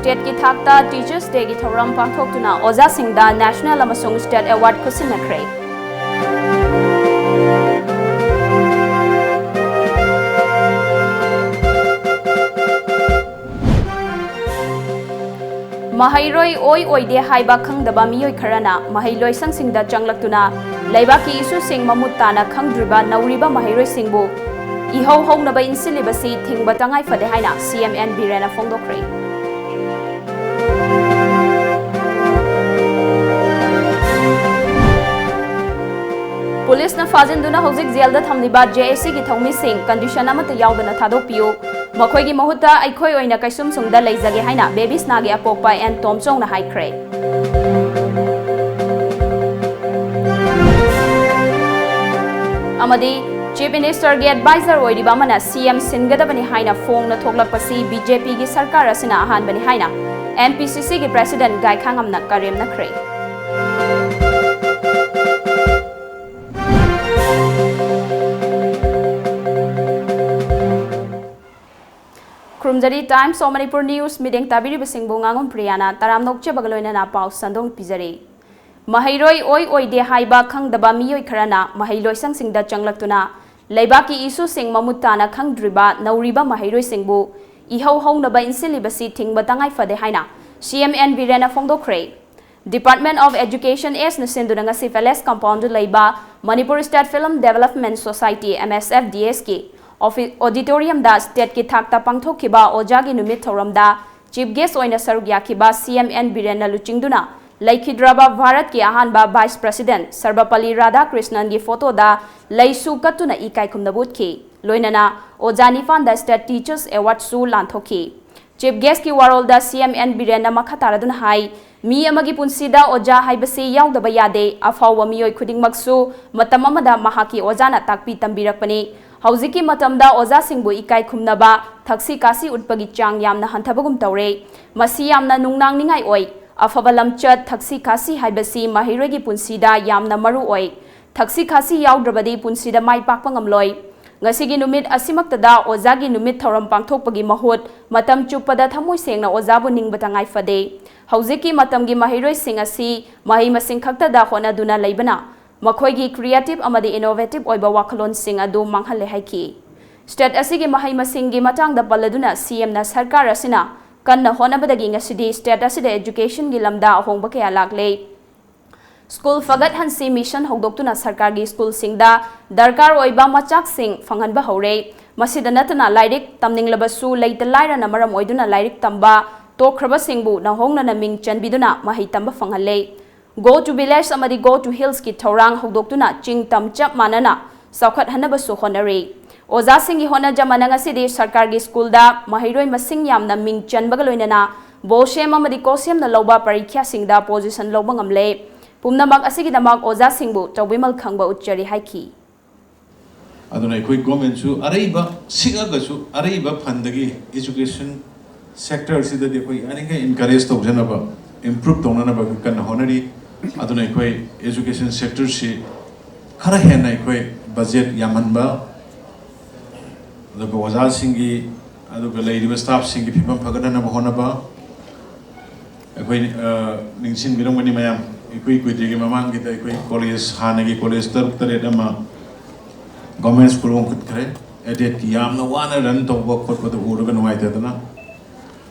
State की थाकता teachers day की थौरम पांथोक्तुना ओजासिंगदा नेशनल अमसुंग स्टेट अवार्ड खुसिनख्रे Mahairoi oi oide haiba khangdaba miyoi kharana mahailoi sangsingda changlakuna leibaki isu sing mamutana khangdriba nauriba mahairoi singbu ihau hongnaba insilibasi thingba tangai fade haina CMN Birena fongdokre Police na fajinduna hojik jail da thamliba JSC ki thongmi sing condition amata yaudana thadokpiu Makhoi gi mahuta aikhoi oina kaisum sungda leijage haina babies nagi apokpa and tomchong na haikre Amadi Chief Minister gi advisor oiriba mana CM singadabani haina phone na thoklakpasi BJP gi sarkar asina ahan bani haina MPCC gi president gai khangam na karem na kre Krumjari Times of Manipur News meeting tabiri bisingbu ngangom Priyana taram nokche bagaloina na pau sandong pizari Mahairoi oi oi de haiba khangdaba miyoi kharana mahailoi sangsingda changlaktuna leibaki isu sing mamutana khangdriba nauriba mahairoi singbu ihau hongnaba insilibasi thingba tangai fade haina CMN Birena fongdokre Department of Education is nasinduna ngasi Feles compound leiba Manipur State Film Development Society MSFDS ki Auditorium da state ki thakta pangthokhiba ojagi numit thoramda chief guest oina saruk yakhiba CMN Birena luchingduna laikhidraba Bharat ki ahanba vice president Sarvapalli Radhakrishnan gi photo da laisu katuna ikai khumnabut ki loinana ojani fanda state teachers award su lanthokhi chief guest ki warol da CMN Birena makhataradun hai mi amagi punsida oja haibasi yaudaba yade afawa miyoi khudingmaksu matam amada mahaki ojana takpi tambirakpani Hauziki matamda oza singbu ikai khumnaba thaksi kasi utpagi chang yamna hanthabagum tawre masi yamna nungnang ningai oi afaba lamchat thaksi kasi haibasi mahiregi punsida yamna maru oi thaksi kasi yaudravadi punsida mai pakpa ngamloi ngasigi numit asimaktada ozagi numit thoram pangthokpagi mahut matam chupada thamoi sengna ozabu ningbatangai fade hauziki matamgi mahiroi sing asi mahi masing khaktada hona duna leibana Makhoigi creative amadi innovative oiba wakalon sing adu manghale haiki state asigi mahai masingi matang da paladuna CM na sarkar asina kanna honabadagi ngasidi state asida education gi lamda ahongba kaya lagle school fagat hansi mission hogdoktuna sarkar gi school singda darkar oiba machak sing fanghanba hore masida natana lairik tamninglabasu leita laira na maram oiduna lairik tamba tokraba singbu na hongna na ming chanbiduna mahai tamba fanghalle Go to village amadi go to hills ki thorang hogdoktuna ching tam chap manana saukhat hanaba su honare oza singi hona jamana ngasidi sarkar gi school da mahiroi masing yamna ming chanbaga loinana bolshem amadi kosem na loba parikya singda position loba ngamle pumnamak asigi damak oza singbu tawbimal khangba uchari haiki aduna koi government su araiba siga gasu araiba phandagi education sector sida de koi aninga encourage tawjanaba improve tonanaba kan honari aduna koi education sector si khara hena koi budget yamanba aduga wazal singi aduga leiriba staff singi phibam phagadana honaba koi ningsin birongani mayam koi kuidrigi mamang kita koi college hanagi college tare dama government school on kutkre edet yamna wana ran tawba khotba da uruga nuai tadana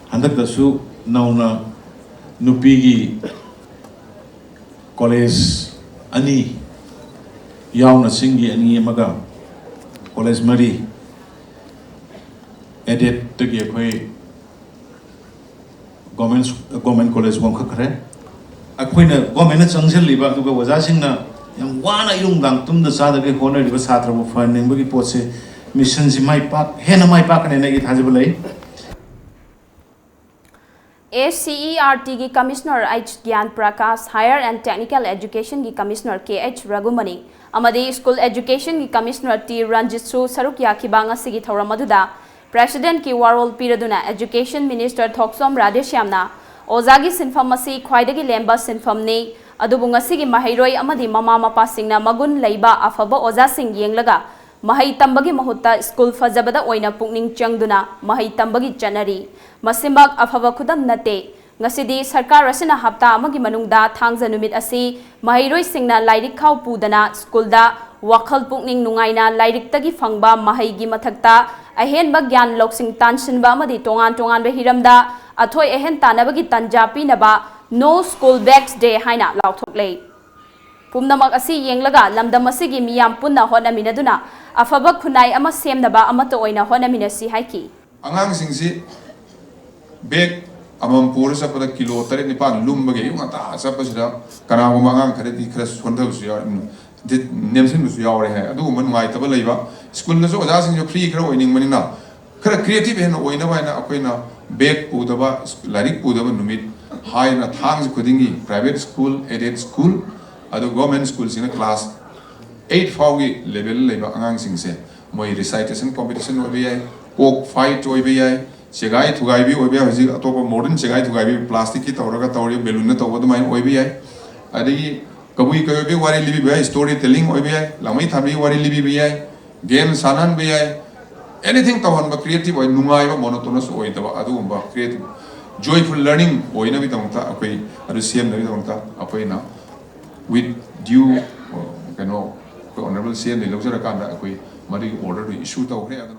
handak dasu nauna nupigi college ani yauna singi ani maga college mari edit tagi koi government college wong khakre akoina government changsel liba duga waja singna yang wana yung dang tum da sa da ke honor liba satra bu funding bagi potse mission si mai pak hena mai pak ne gi thajibalai ACERT की commissioner H Gyan Prakash higher and technical education की commissioner KH Raghumani अमदी school education की commissioner T रंजितसु सरुक याखिबा ngasi gi thauram aduda president की वारोल पिरदुना एजुकेशन मिनिस्टर थोक्सोम राधेश्यामना ओजागी सिनफम asi khwaidagi lemba sinfamni adubu ngasi gi mahairoi amadi mama mapa singna magun leiba afaba oza sing yenglaga mahai tambagi mahutta school fajabada oina pukning changduna mahai tambagi chanari masimak afaba khudam nate ngasidi sarkar asina hapta amagi manungda thangja numit asi mahairoi singna lairik khau pudana school da wakhal pukning nungaina lairik tagi phangba mahai gi mathakta ahen ba gyan loksing tanshin ba amadi tongan tongan be hiramda athoi ahen tanabagi tanjapi naba no school bags day haina lauthokle pumnamak asi yenglaga lamdam asigi miyam punna honaminaduna afaba khunai ama semnaba amato oina honaminasi haiki angang singsi bag amam pura sa pada kilo tare ni pan lumbage yung ata sa pa sila kana ko mangang khare di khras sonda usya nemsin usya ore hai adu man ngai tabal leiba school na so oja sing jo free khara oining manina khara creative hen oina ba na akoina bag pudaba larik pudaba numit hai na thang khudingi private school aided school adu government school sina class 8 faugi level leiba angang singse moi recitation competition obi ai pok fight obi ai segai thugai bi obi ai atopa modern segai thugai bi plastic ki tawraga tawri balloon na tawba mai obi ai adi kabui kabi wari libi bi story telling obi ai lamai thabi wari libi bi ai game sanan bi ai anything tawhan ba creative oi nungai ba monotonous oi taba adu ba creative joyful learning oi na bi tawta akoi adu cm na bi tawta akoi na with due honorable cm ni lojara kan da akoi mari order issue tawre adu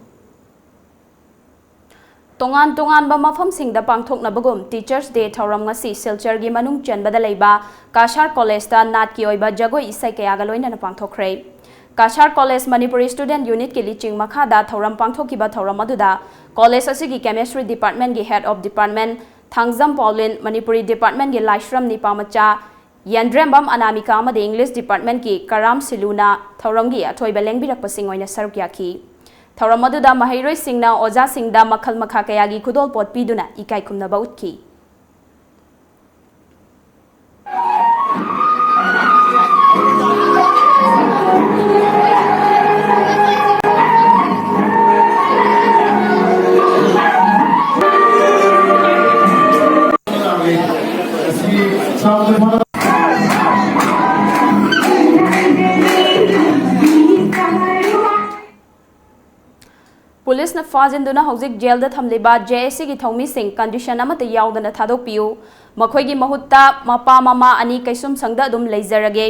tongan tongan ba mafam singda pangthokna bagum teachers day thoram ngasi silchar gi manung chanbada leiba kashar college ta nat ki oiba jagoi isai kaya ga loina na pangthokre kashar college manipuri student unit ki liching makha da thoram pangthoki ba thoram aduda college asigi chemistry department gi head of department thangjam paulin manipuri department gi laishram ni pamacha yandrembam anamika amade english department ki karam siluna thoram gi athoi ba lengbirak pasing oina saruk yakhi thoram aduda mahairoi singna oja singda makhal makha kayagi khudol pot piduna ikai khumna ba utki police न फाजिंदुना हौजिक jail दा थमलेबा JSC की थौमी Singh condition अमते यावदना थादोकपियु मखोइगी महुत्ता Mopa mama अनि कैसुम संगदा दुम लेजरगे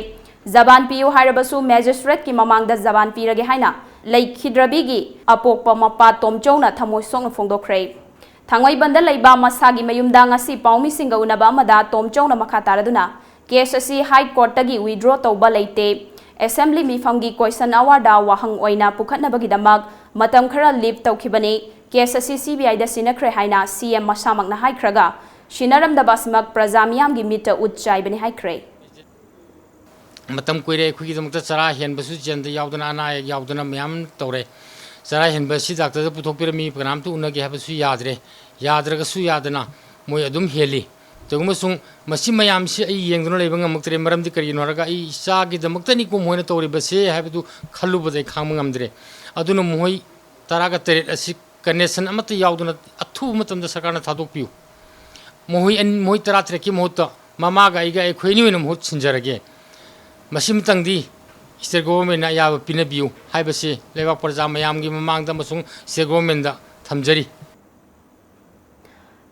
जबान PU हारबसु magistrate की ममांगदा जबान पिरगे हाइना लेखिद्रबिगी अपोकपा Mopa तोमचौना थमोय song फोंदोखरे थांगोय बंदा लेबा मसागी मयुमदा ngasi पाउमी सिंगा उनबा अमदा तोमचौना मखा तारदुना केस असि हाई कोर्ट तगी विड्रॉ तौबा लेते असेंबली मिफंगी क्वेश्चन अवार्डा वाहंग ओइना पुखतनबगिदमक मतम खरा लीव तौखिबने केस असि सीबीआई दा सिनखरे हाइना सीएम मसामकना हाइख्रगा शिनरमदबासमक प्रजा मियामगी मिट उच्चाइबने हाइख्रे मतम कोइरे खुगिदमकता चरा हेनबसु जेंद यावदना अना यावदना म्याम तौरे चरा हेनबसि डॉक्टर पुथोपिरमी प्रणाम तु उनगे हबसु यादरे यादरगसु यादना मोय अदुम हेली तगुमसुं मसि मयाम से येंगदुना लेबंग मक्तरे मरमदि करिनोरगा इ इसागी दमक्तनि को मोयना तौरिबसे हाबदु खल्लुबदे खामंगमद्रे अदुना मोय तरागा तेरेट असि कनेक्शन अमत यावदुना अथु मतमदा सरकारना थादोकपियु मोय तरा त्रेकी मोहत ममागा इगा एखोइनि वेन मोहत सिनजरगे मसिमतंगदी स्टेट गवर्नमेंट याब पिनबियु हाइबसे लेबा प्रजा मयामगी ममांगदा मसुं स्टेट गवर्नमेंट दा थमजरी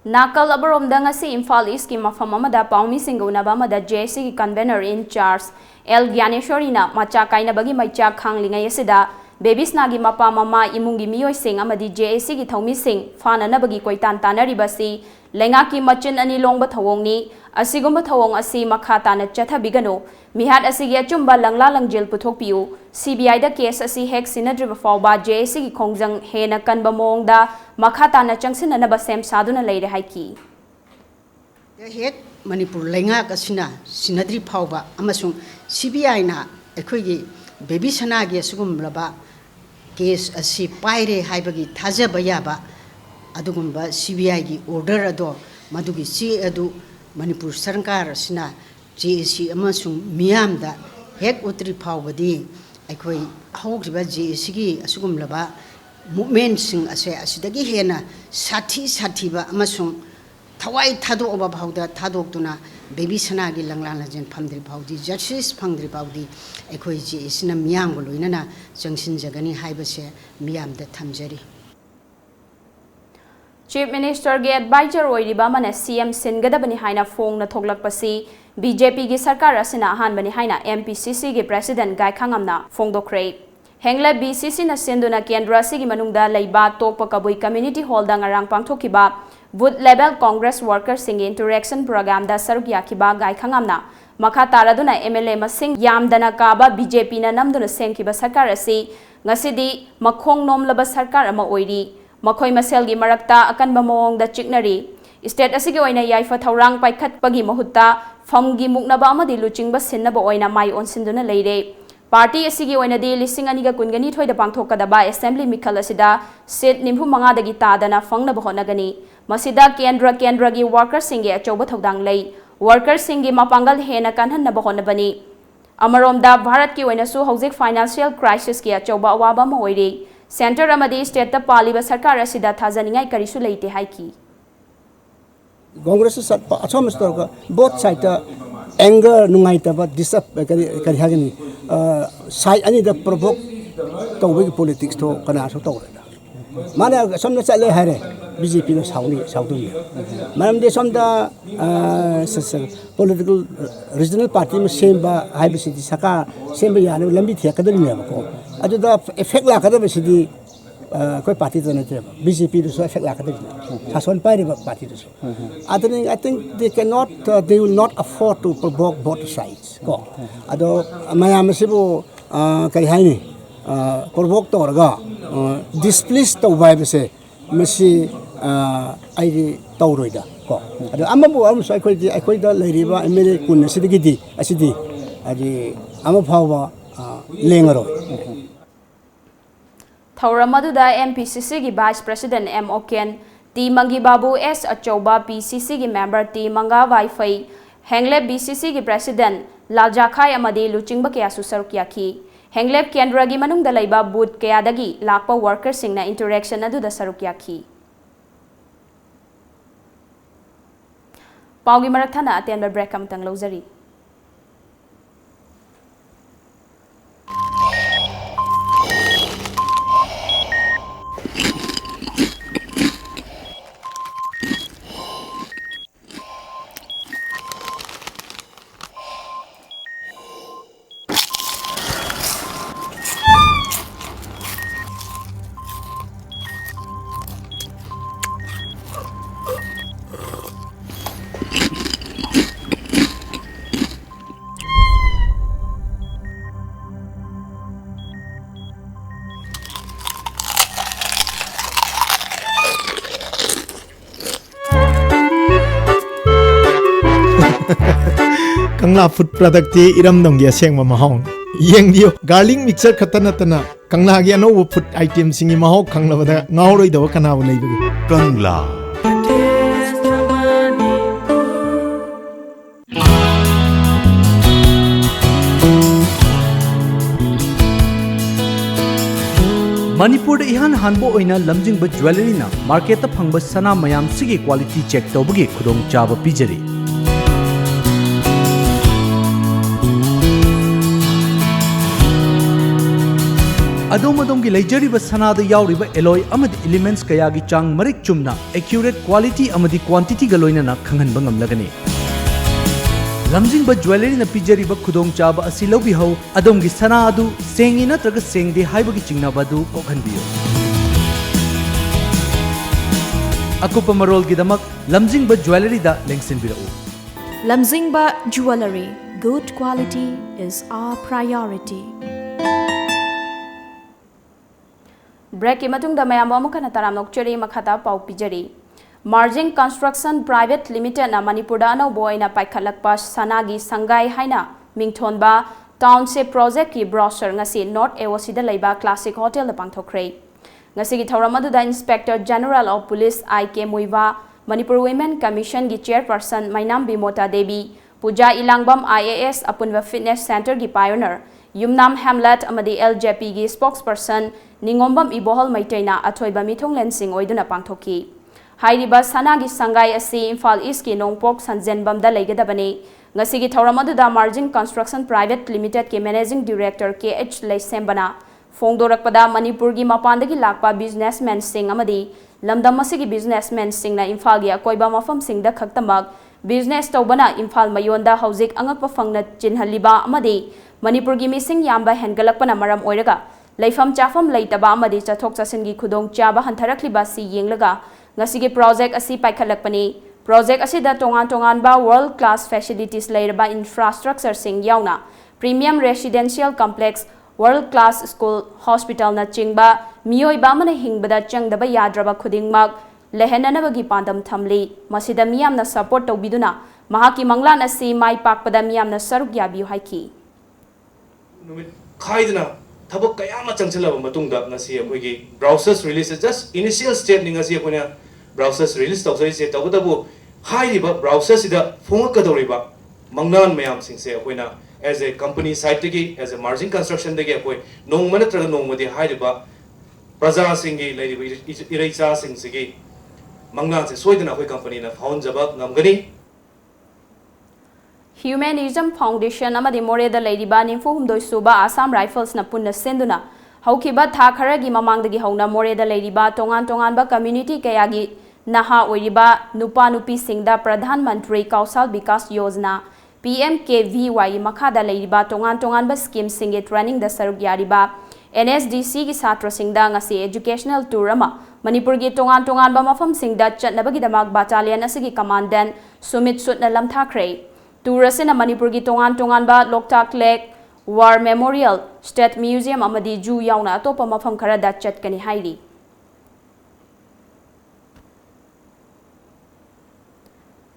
नाकल अबरोमदा ngasi Imphal East ki mafam amada paumi singuna amada JC ki convener in charge L Gyaneshwari na macha kaina bagi maicha khanglingai asida babies nagi mapa mama imungi miyoi sing amadi JC ki thomi sing fana na bagi koitan tanari basi lenga ki machin ani longba thawong ni asigumba thawong asi makha tana chatha bigano mihat asigi achumba langla langjel puthok piu CBI da case asi hek sinadriba fawba JC ki khongjang hena kanba mongda makha tana changsin na ba sem saduna leire haiki hek manipur lenga kasina sinadri fawba amasung CBI na ekhoigi baby sana gi asugum laba case asi paire haibagi thajaba yaba adugumba CBI gi order ado madugi si adu manipur sarkar asina JC amasung miyamda hek utri phawbadi akhoi hawriba JC gi asugum laba movement sing ase asidagi hena sathi ba amasung thawai thado oba phawda thadok tuna बेबी सनागी लंगला लजन फमद्रि फाउदी justice फंद्रि फाउदी एखोई जी इसना मियाम गो लोइनना जंगसिन जगनी हाइबसे मियाम द थमजरी Chief Minister ge advisor oiriba mane CM Singadabani haina phone thoglakpasi BJP gi sarkar asina hanbani haina MPCC gi President Gai Khangamna phongdokre Hengle BCC na senduna Kendra sigi manungda leiba tokpa kabui Community Hall da ngarang pangthokiba Booth Level Congress Workers sing Interaction Program da saruk yakiba Gai Khangamna makha taraduna MLA masing yamdana kaba BJP na namduna sengkiba sarkar asi ngasidi makhong nomlaba sarkar ama oiri Makhoi masel gi marakta akan bamong da chiknari state asigi oina yaifa thaurang paikhat pagi mahutta fam gi muknaba amadi luchingba sinnaba oina mai onsinduna leire party asigi oina di lising aniga kungani thoida pangthokadaba assembly mikhal asida seat nimhu manga dagi tadana fangna bahonagani masida kendra gi workers singe achoba thodang lei workers singe mapangal hena kanhan na bahonabani amaromda bharat ki oina su hojik financial crisis ki achoba awaba ma oire Center amadi state ta paliba sarkar asida thajaningai karisu leite haiki Congress sat achom stor ka both side anger nungai ta ba disap kari hagani side ani da provoke to we politics to kana so to mana somna chale hare BJP no saudi manam de somda political regional party ma semba haibisi saka semba yana lambi thia kadani ne ba ko adu da effect la kada bisi koi party to ne BJP so effect la kada sason pare ba party to I think they cannot they will not afford to provoke both sides ko ado mayam sibu kai haini provoke to raga displeased to vibe se masi ai tauroida ko ado amabu am so ai da leiriba emele kun sidigi asidi adi ama phawa lengaro Thauramadu MPCC gi Vice President M Oken T Mangi Babu S Achoba PCC gi member T Manga Waifai Hengle BCC gi President Lajakhai amadi luchingba kya susaruk yaki Hengleb Kendra gi manung da laiba booth kaya dagi lakpa workers singna interaction adu da saruk yaki Paugi marathana atenba break amtang lozari Kangla food product ti iram dong gi aseng ma mahong yeng dio garlic mixer khatana tana kangla gi no food item singi mahok khangla bada ngauroi do kana bu leibu Kangla Manipur ihan hanbo oina lamjingba jewelry na market ta phangba sana mayam sigi quality check tawbagi khudong chaba pijari Adom gi leijariba sanada yauriba alloy amadi elements kaya gi chang marik chumna accurate quality amadi quantity ga loina na khangan bangam lagani Lamjingba jewelry na pijariba khudong chaba asi lobi hau adom gi sana adu sengi na traga sengde haiba gi chingna badu kokhan biyo Akupa marol gi damak Lamjingba jewelry da lengsin birau Lamjingba jewelry good quality is our priority Break imatung da mayam amu kana taram nokcheri makhata pau pijari Margin Construction Private Limited na Manipur da no boy na paikhalakpa sanagi sangai haina mingthonba township project ki brochure ngasi North AOC da leiba classic hotel da pangthokre ngasi gi thauramadu da Inspector General of Police IK Muiwa Manipur Women Commission gi chairperson Mainam Bimota Devi Puja Ilangbam IAS Apunwa Fitness Center gi pioneer Yumnam Hamlet amadi LJP gi spokesperson Ningombam Ibohol Maitaina Athoiba Mithong Lensing oiduna pangthoki Hairiba sanagi sangai asi Imphal East ki Nongpok Sanjenbam da leigadabani. Ngasigi thauram aduda Margin Construction Private Limited ke Managing Director KH Leisembana Fongdorakpada Manipur gi mapandagi lakpa businessman sing amadi lamdam asigi businessman sing na Imphal gi akoiba mafam sing da khaktamak business tawbana Imphal mayonda haujik angakpa fangna chinhaliba amadi Manipur gi mising yamba hengalakpana maram oiraga leifam chafam leitaba amadi chathok chasin gi khudong chaba hantharakliba si yenglaga ngasigi project asi paikhalakpani project asida tongan ba world class facilities leiraba infrastructure sing yauna premium residential complex world class school hospital na chingba miyoi ba mana hingbada changdaba yadraba khudingmak lehenanabagi pandam thamli masida miyamna support tawbiduna mahaki manglan asi mai pakpada miyamna saruk yabiu haiki numit khaidna thabak kayama changchalaba matungda ngasi akoigi browsers release just initial step ni ngasi akoina browsers release tawsai se tawdabu hairiba browsers ida phongakadoriba mangnan mayam singse akoina as a company side tagi as a margin construction tagi akoi nongmana traga nongmadi hairiba praja singi laiba iraicha singsigi mangnan se soidana akoi company na found jaba ngamgani Humanism Foundation amadi Moreda Ladiba Nimfu Humdoi Suba Assam Rifles na punna senduna haukiba tha kharagi mamangdagi hauna Moreda Ladiba tongan ba community kayagi naha oiriba nupa nupi singda Pradhan Mantri Kausal Vikas Yojana PMKVY makhada ladiba tongan ba scheme singe training da saruk yariba NSDC gi satra singda ngasi educational tour ama Manipur gi tongan ba mafam singda chatnabagi damak battalion asigi commandant Sumit Sutna lamthakre Tourasina Manipur gi tongan ba Loktak Lake War Memorial State Museum amadi Ju yauna atopa mafam khara da chatkani hairi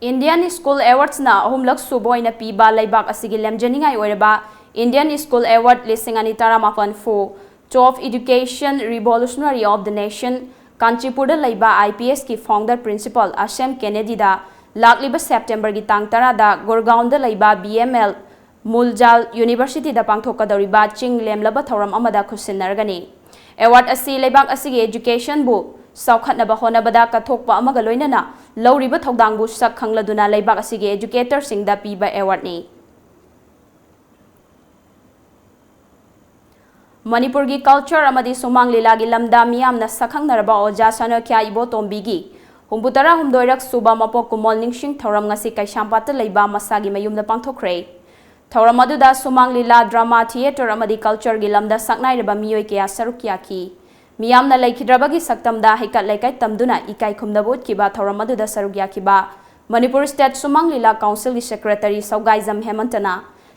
Indian School Awards na ahumlak suboy na piba laibak asigi lemjaningai oiraba Indian School Award lisingani taramafan fo Top Education Revolutionary of the Nation Kanchipurda laiba IPS ki founder principal Ashem Kennedy da Lakliba September gi tang tarada Gurgaon da laiba BML Muljal University da pangthokadoriba ching lemlaba thoram amada khusinnargani award asi laibak asigi education bu saukhatnaba honabada kathokpa amaga loinana lawriba thodangbu sak khangladuna laibak asigi educator singda piba award ni Manipur gi culture amadi sumang lila gi lamda miyamna sakhangnaraba oja sanokya ibo tombigi Humbutara humdoirak suba mapok kumol ningsing thoram ngasi kaisampata leiba masagi mayumda pangthokre thoram aduda sumang lila drama theater amadi culture gi lamda saknai reba miyoi kya sarukya ki miyamna laikhidrabagi saktamda haikat laikai tamduna ikai khumnabot kiba thoram aduda sarukya kiba Manipur State Sumang Lila Council gi secretary Saugaizam Hemantana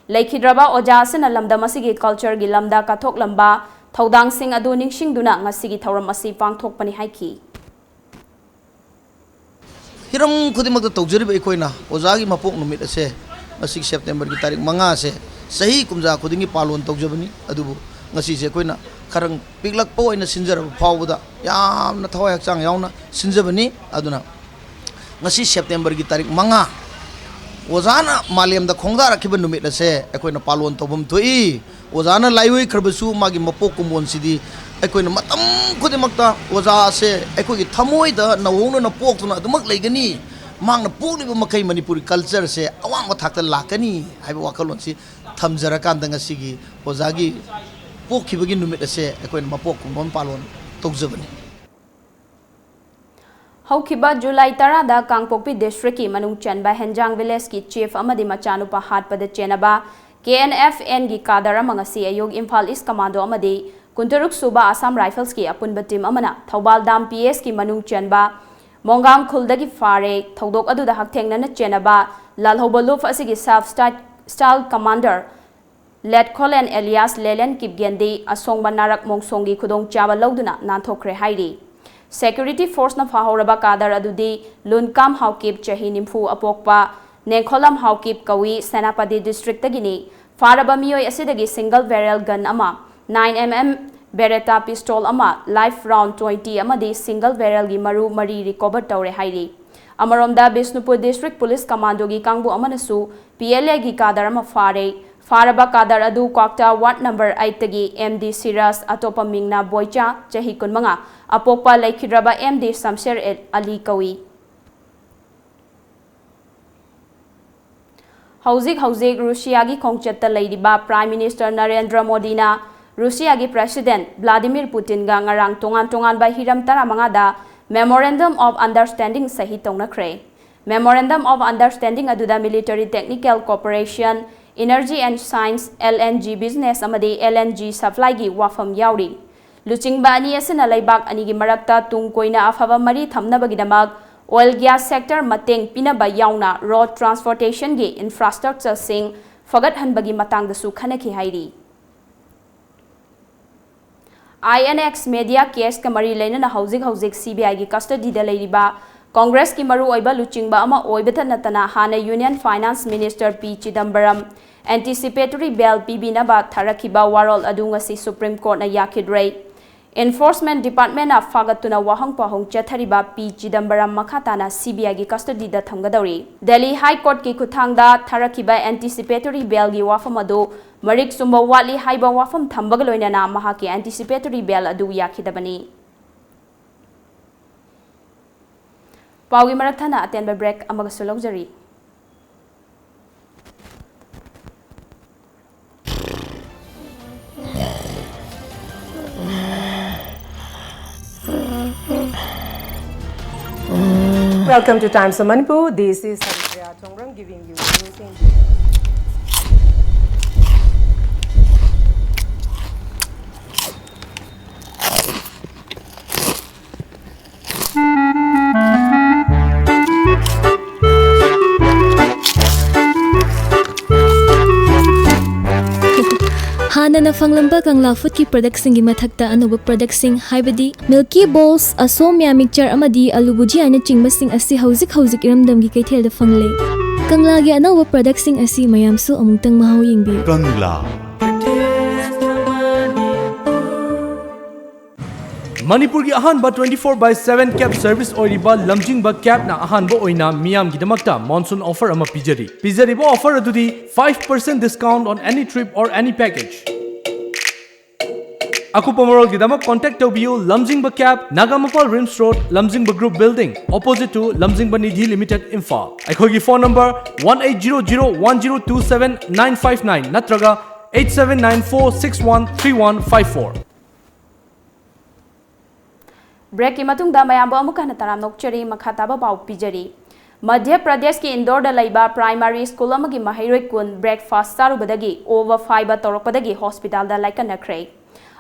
laikhidraba oja asina lamda masigi culture gi lamda kathok lamba thodang sing adu ningsing duna ngasigi thoram asi pangthokpani haiki Hiram खुदिमक तौजरिब एकोइना ओजागी मपोक नुमित असे मसिक September की तारीख 5 से सही कुमजा खुदिंगी Pallon तौजबनी अदुबु ngasi se koina kharang piglak po ina sinjar phawda yamna thawai hakchang yauna sinjabani aduna ngasi september gi tarik 5 ozana maliam da khongda rakhiba numit ase ekoina palon tobum thoi ozana laiwei kharbsu magi mapok kumon sidi ekoina matam khudimakta oza ase ekoi thamoi da nawona na poktuna adumak leigani mangna pukliba makai manipuri culture se awang thakta lakani haiba wakalon si thamjara kan da ngasi gi ozagi pokibagi numit ase ekoina mapok kumon palon tokjabani Haukiba July 10 da Kangpokpi district ki manung chanba Henjang village ki chief amadi machanupa hatpada chenaba KNFN gi kadara mangasi ayog Imphal East commando amadi Kunturuk Suba Assam Rifles ki apunba team amana Thobal Dam PS ki manung chanba Mongam Khuldagi fare thodok adu da hakthengna na chenaba Lalhobaluf asigi self style commander Let Colin Elias Lelen Kipgendi Asongba Narak Mongsongi khudong chaba loduna nanthokre hairi Security Force na fahoraba kadar adudi Lunkam Haukip Chahi Nimfu Apokpa Nengkholam Haukip Kawi Senapati District tagini Faraba miyoi asidagi single barrel gun ama 9mm Beretta pistol ama life round 20 amadi single barrel gi maru mari recover tawre hairi Amaromda Bisnupur District Police Commando gi kangbu amanasu PLA gi kadar ama fare Faraba Kadar adu Kwakta Ward number 8 tagi MD Siras atopa mingna Boycha chahi kunmanga apokpa laikhidraba MD Samsher Ali Kawi. Hauzik Russia gi khongchatta leidiba Prime Minister Narendra Modi na Russia gi President Vladimir Putin ga ngarang tongan ba hiram taramanga da Memorandum of Understanding sahi tongnakre. Memorandum of Understanding aduda Military Technical Cooperation, Energy and Science, LNG Business amadi LNG Supply gi wafam yauri. Luchingba ani asina laibak ani gi marakta tungkoina afaba mari thamnabagidamak oil gas sector mateng pinaba yauna road transportation gi infrastructure sing fagat hanbagi matang dasu khanaki hairi. INX media case kamari lena na hauzik CBI gi custody da leiriba Congress ki maru oiba luchingba ama oibetha natana hana Union Finance Minister P Chidambaram anticipatory bail pibinaba tharakiba warol adunga si Supreme Court na yakidrei. Enforcement Department of Fagatuna Wahang Pahong Chathariba P Chidambaram Makhatana CBI gi custody da thamgadori. Delhi High Court ki kuthangda tharakiba anticipatory bail gi wafamadu Marik Sumba Wali Haiba Wafam Thambagaloina na Mahaki anticipatory bail adu yakidabani. Pawi Marathana attend by break amagasulogzari. Welcome to Times of Manipur. This is PRIYA giving you news in Hana na fanglamba kangla food ki product singi mathakta anuba product sing haibadi Milky Balls asomya mixture amadi alu bhujia na chingba sing asi hauzik iramdam gi kaithel da fangle kangla gi anuba product sing asi mayam su amungtang mahau yingbi Kangla Manipur ki ahanba 24/7 cab service oiriba lamjingba cab na ahanba oina miyam gi damakta monsoon offer ama pijari ba offer adudi 5% discount on any trip or any package Akupamorol gi damak contact tobiu Lamjingba cab Nagamapal Rims Road Lamjingba Group Building opposite to Lamjingba Nidhi Limited Imphal Aikhogi phone number 18001027 natraga 8794613154 Break ki matungda mayamba amuka na taram nokchari makhataba pau pijari. Madhya Pradesh ki Indore da laiba primary school amagi mahairoi kun breakfast sarubadagi over 5 torokpadagi hospital da laikanakre.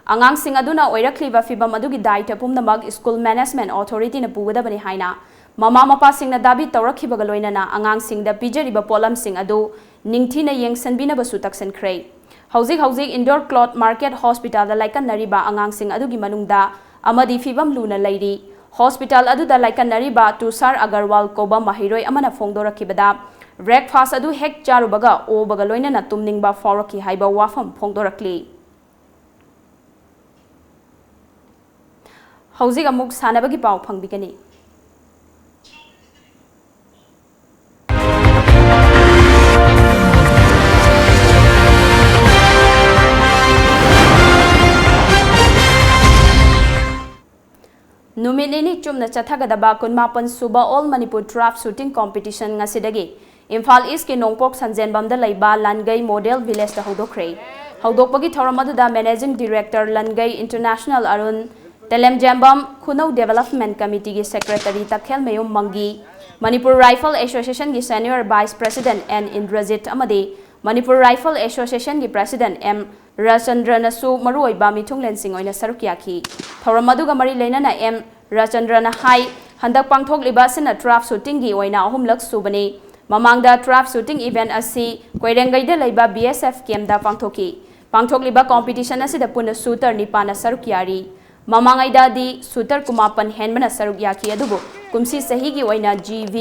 Angang sing aduna oirakliba fibam adugi daita pumnamag school management authority na pugadabani haina. Mama mapa sing na dabi torakhibaga loina na angang sing da pijariba polam sing adu ningthina yengsanbina basu taksankre. Hauzik Indore Cloth Market Hospital da laikanariba angang sing adugi manungda amadi fibam luna lairi hospital adu da laikan nariba Tusar Agarwal koba mahiroi amana phongdorakibada breakfast adu hek charubaga o baga loina na tumningba fawraki haiba wafam phongdorakli hauzik amuk sanabagi pau phangbigani Numinini chumna chathagadaba kunmapan suba all Manipur trap shooting competition ngasidagi Imphal East ki Nongpok Sanjenbam da laiba Langai Model Village da hodokre hodokpagi thoramadu da Managing Director Langai International Arun Telemjambam Khunau Development Committee ki Secretary Takhel Mayum Mangi Manipur Rifle Association ki Senior Vice President N Indrajit amadi Manipur Rifle Association ki President M Rachandra su maroi ba mithung lensing oina sarukyaki thoramadu ga mari leina na M Rachandra na hai handak pangthok liba sina trap shooting gi oina ahumlak subani mamangda trap shooting event asi koirengai da leiba BSF camp da pangthoki pangthok liba competition asi da puna shooter nipana sarukyari mamangai da di shooter kumapan henmana sarukyaki adubu kumsi sahi gi oina GV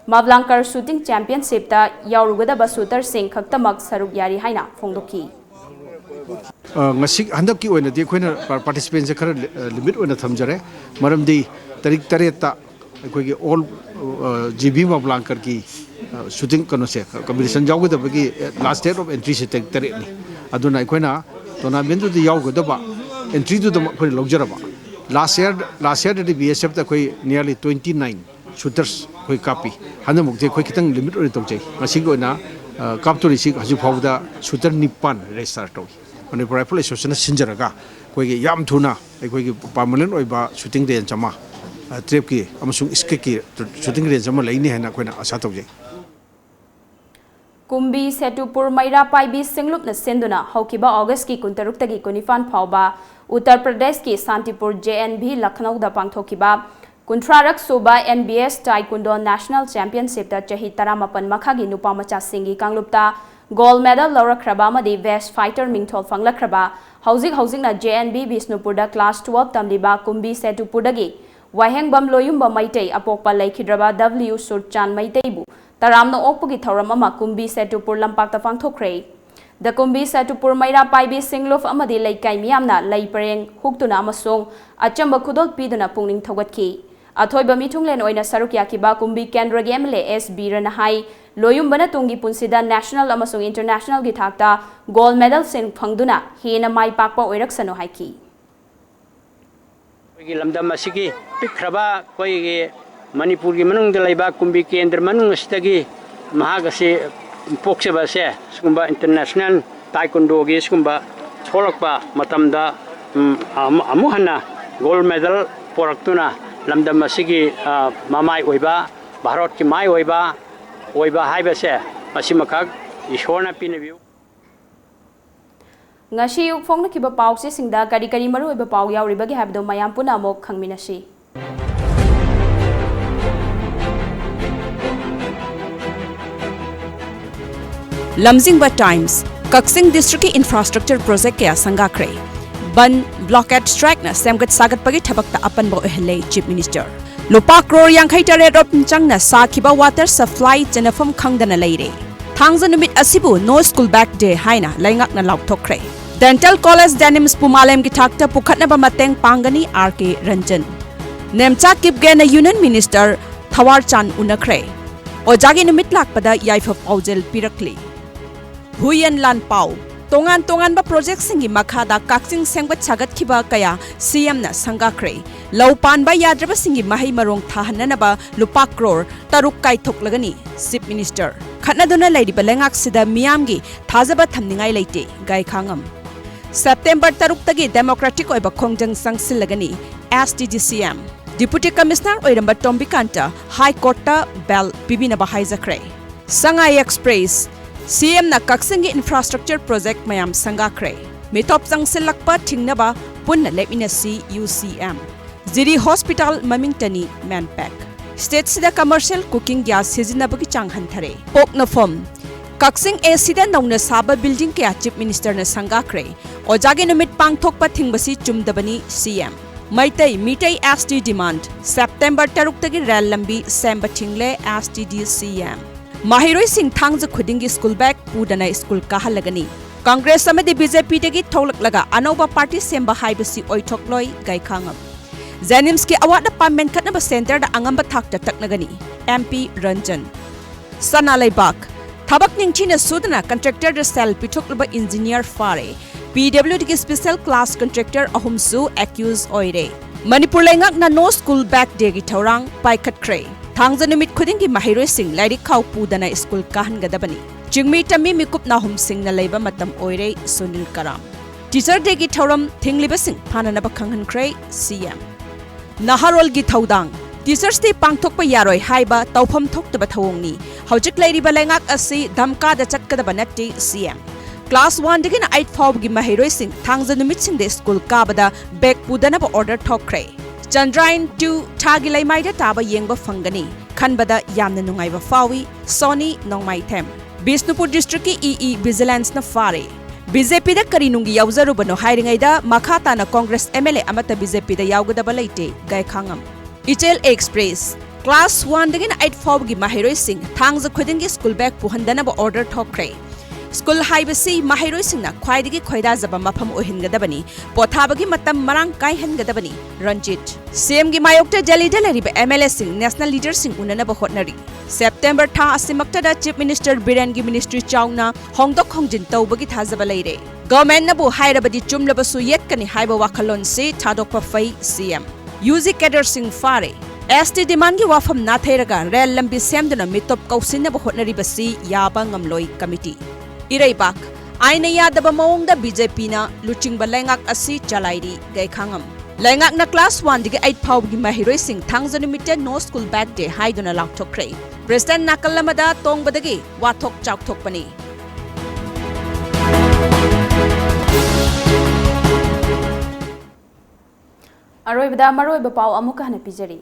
Mavlankar shooting championship ta yaurugada ba shooter sing khaktamak sarukyari haina phongdoki ngasi handak ki oina de khoina participants se khara limit oina thamjare maramdi tarik tareta koi all GB Mavlankar ki shooting kano se competition jaw da bagi last date of entry se tek tere ni aduna akoina tournament du yaw go da ba entry du da khoi logjara ba last year the BSF da khoi nearly 29 shooters khoi kapi hana mukte khoi kitang limit ori tok jai ngasi go na kap to ri haju phau da shooter nipan register to Manipur Rifle Association sinjaraga khoi ge yam thuna khoi ge permanent oi ba shooting range chama trip ki amasung iske ki shooting range chama laini hana khoi na asa tok jai Kumbi Setupur Maira Paibi Singlup na Senduna Hokiba August ki Kuntaruk tagi Kunifan Phauba Uttar Pradesh ki Santipur JNB Lucknow da Pangthokiba Kuntrarak Suba NBS Taekwondo National Championship da Chahi Taramapan Makhagi Nupa Macha Singi Kanglupta Gold medal Laurakraba Madi Best Fighter Mingthol Fanglakraba Housing na JNB Bisnupur da Class 12 Tamliba Kumbi Setupur dagi Wahengbam Loyumba Maitei Apokpa Laikhidraba W Surchan Maiteibu Taramno Okpugi Thoramama Kumbi Setupur Lampakta Pangthokre The Kumbi Setupur Maira Paibi Singluf Amadi Laikai Miamna Laipareng Huktuna Amasung Achamba Kudol Piduna Pungning Thogatki Athoiba Mitunglen Oina Sarukyakiba Kumbi Kendra Gemle S Biranahai Loyumbana Tungi Punsida National Amasung International Githakta Gold medal Sin Pangduna Hina Mai Pakpa Oiraksano Haiki lamdam asigi pikraba koi Manipur gi manung dalaiba kumbi kendra manung astagi mahagasi pokseba se skumba international taekwondo gi skumba tholakba matamda amuhana gold medal poraktuna lamdam asigi mamai oiba bharat ki mai oiba haiba se masimakak ishorna pinabiu Ngasi yuk phong na kiba pau si singda kari maru iba pau yaw ribagi habdo mayam puna mo khangminasi Lamjingba Times Kaksing District Infrastructure Project kaya sangakre Ban blockade strike na semgat sagat pagi thabakta apan bo ehle Chief Minister Lupa crore yang khaita red op chang na sa kiba water supply janafam khangdana leire Thangza numit asibu no school back day haina laingak na laukthokre Dental College Denims Pumalem Gitakta Pukatna Bamateng Pangani RK Ranjan Nemcha Kipgena Union Minister Thawar Chan Unakre Ojagi numit lakpada Yaifop Aujel Pirakli Huyan Lan Pau Tongan ba project singi makhada Kaksing Sengbat Chagat Kiba Kaya CM na Sangakre Laupan ba Yadraba singi Mahi Marong Thahanana ba Lupa crore Taruk Kai Thoklagani Chief Minister Khatnaduna Lady Balengak Sida Miamgi Thazaba Thamningai Leite Gai Khangam September Taruktagi Democratic Oiba Kongjang Sangsilagani SDGCM Deputy Commissioner Oiramba Tombikanta High Court Bell Bibina Bahaijakre Sangai Express CM na Kaksingi Infrastructure Project Mayam Sangakre Mitop Sangsilakpa Tingnaba Punna Lepinasi UCM Ziri Hospital Mamingtani Manpack State Sida Commercial Cooking Gas Sizinabaki Changhanthare Pokna Form Kaksing Sida Nauna Saba Building Kaya Chief Minister na Sangakre Ojagi Numit Pangthokpa Thingbasi Chumdabani CM Mitai ST Demand September Taruktagi Rail Lambi Semba Thingle STD CM Mahiroi Singh Thangza Khudingi School Bag Pudana School Kahalagani Congress Samadi BJP Dagi Tholaklaga Anoba Party Semba Haibasi Oitokloi Gai Khangam Zanimski Award Department Katnaba Center da Angamba Thakta Taknagani MP Ranjan Sanalaibak Thabak Ningchina Sudana Contractor da Cell Pitoklaba Engineer Fare PWD Special Class Contractor Ahumsu accused Oire Manipur Lengak na no school back day gi Taurang Paikat Kre Thangza numit khudingi Mahiroi Singh Laidi Khau Pudana School Kahan Gadabani Jingmi Tami Mikup Nahum Singh na Laiba Matam Oire Sunil Karam Teacher Day gi Tauram Thingliba Singh Pananaba Kanghan Kre CM Naharol gi Thaudang Teachers Day Pangthokpa Yaroi Haiba Taufam Thoktaba Thawongni Haujik Laidi Balengak Asi Dhamka da Chatkadaba Natti CM Class 1 digina 8 Faub gi Mahiroi Singh Thangza numit Singh de School Kabada Bek Pudanaba Order Thokre Chandrayaan 2 Thagilai Maida Taba Yengba Fangani Khanbada Yamna Nungaiba Fawi Sony Nongmai Them Bisnupur District ki EE Vigilance na Fare BJP da Karinungi Yauzarubano Hairingaida Makhata na Congress MLA Amata BJP da Yaugadaba Leite Gai Khangam Ichel Express Class 1 digina 8 Faub gi Mahiroi Singh Thangza Khudingi School Bag Puhandanaba Order Thokre school हाइबसी माहिरोई सिंगना ख्वाइदगी खोइदाजब मफम ओहिनगदबनी पोथाबगी मतम मरांग काइहनगदबनी रंजित सीएम गी मायोक्ता दिल्लीदा लरिबा एमएलए सिंग नेशनल लीडर सिंग उननब होटनरी सेप्टेम्बर था असिमक्तदा चीफ मिनिस्टर बिरेन गी मिनिस्ट्री चाउना होंगदोक होंगजिन तौबगी थाजब लैरे गवर्नमेंट नबु हाइरबदी चुमलबसु येतकनी हाइबा वाखलोन से थादोकपा फै सीएम यूजी कैडर सिंग फारे एसटी डिमांड की वाफम नाथेरगा रेल लंबी सेमदुना मितोप कौसिनब होटनरिबसी याबा ngamloi कमिटी इरैबाक आइन यादब मौंगदा बीजेपी ना लुचिंगबा लैंगाक असि चलाइरी गैखांगम लैंगाक ना क्लास 1 दिगे 8 फाउबगी महिरोई सिंग थांगज निमिटे नो स्कूल बैक डे हाइदुना लाउथोक्रे प्रेसिडेंट नाकलमदा तोंगबदगी वाथोक चाउथोकपनी अरोइबदा मरोइबा पाउ अमुका हने पिजरी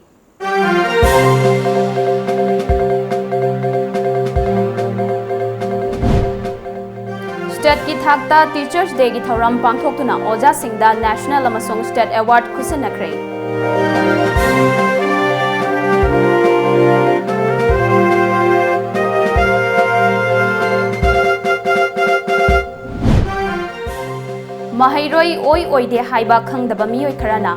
स्टेट की थाकता टीचर्स डे की थौराम पांगथोक्तुना ओजा सिंगदा नेशनल अमसोंग स्टेट अवार्ड खुसिनखरे महैरोई ओई ओइदे हाइबा खंगदबा मियोय खराना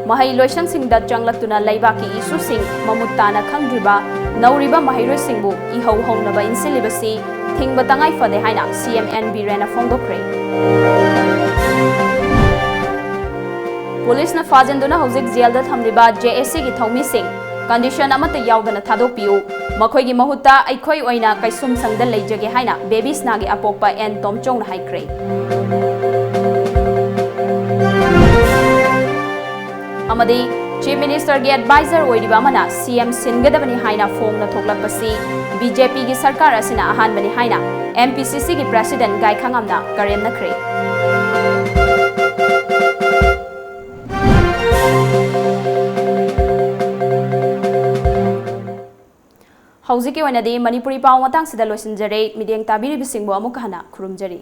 महै लोइसंग सिंगदा चंगलक्तुना लैबाकी इशू सिंग ममुत्ताना खंगद्रिबा नौरिबा महैरोई सिंगबु इहौ हौनबा इनसिलिबसी थिंगबा तंगाई फदे हाइना CMN बिरेना फोंदोक्रे पुलिस न फाजनदुना हौजिक जेलदा थमलिबा JSC की थौमी सिंग कंडीशन अमत यावदना थादोपियु मखोइगी महुत्ता अइखोइ ओइना कैसुम संगदा लैजगे हाइना बेबीस नागे अपोकपा एन तोमचोंगना हाइक्रे अमदी चीफ मिनिस्टर की एडवाइजर ओइरिबा मना CM सिनगदबनी हाइना फोंगना थोकलपसी बीजेपी की सरकार असिना अहानबनी हाइना MPCC की प्रेसिडेंट गायखांगमना करेमनखरे हौजिकी ओइनादि मणिपुरी पाव मतंग सिदा लोइसिनजरे मिडियंग ताबिरिबिसिंगबो अमुक हना खुरुमजरी